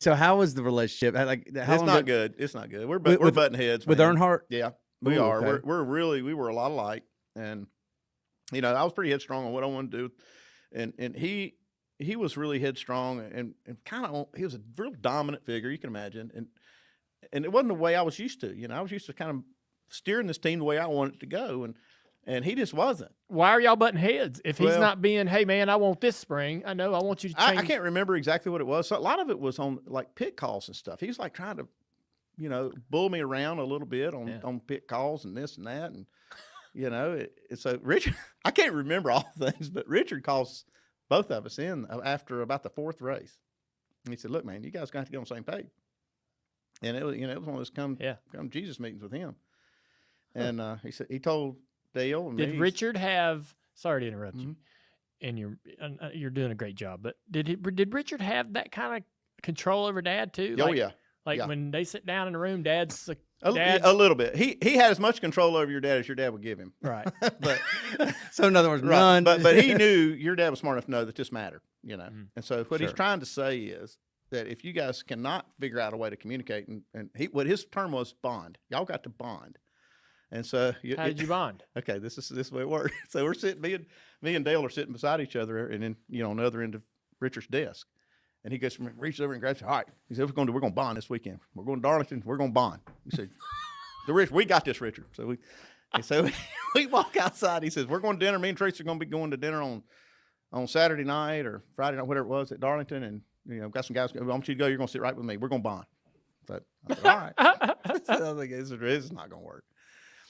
So how was the relationship? Like, how It's long not did, good. It's not good. We're with butting heads, with man. Earnhardt? Yeah, we Ooh, are. okay. We were a lot alike, and I was pretty headstrong on what I wanted to do, and he was really headstrong and kind of he was a real dominant figure, you can imagine, and it wasn't the way I was used to. I was used to kind of steering this team the way I wanted it to go, and he just wasn't. Why are y'all butting heads? If he's Well, not being, hey man, I want this spring. I know I want you to change. I can't remember exactly what it was. So a lot of it was on like pit calls and stuff. He was like trying to, bull me around a little bit on pit calls and this and that, and so Richard, I can't remember all things, but Richard calls both of us in after about the fourth race, and he said, "Look, man, you guys got to get on the same page." And it was one of those come Jesus meetings with him, and he told Dale and Did me. Richard have? Sorry to interrupt you, and you're doing a great job. But did Richard have that kind of control over Dad too? Oh, like, yeah. Like when they sit down in the room, Dad's A little bit. He had as much control over your dad as your dad would give him. right. But So in other words, right. none. But he knew your dad was smart enough to know that this mattered, And so what he's Sure. trying to say is that if you guys cannot figure out a way to communicate, and what his term was bond, y'all got to bond. And so How did you bond? Okay, this is the way it worked. So we're sitting, me and Dale are sitting beside each other, and then on the other end of Richard's desk, and he goes from reaches over and grabs. All right, he said, we're going to bond this weekend. We're going to Darlington. We're going to bond. He said, we got this, Richard. So we walk outside. He says, we're going to dinner. Me and Tracy are going to be going to dinner on Saturday night or Friday night, whatever it was, at Darlington, and got some guys. I want you to go. You're going to sit right with me. We're going to bond. So I said, all right. So I think this is not going to work.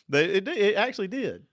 But it actually did,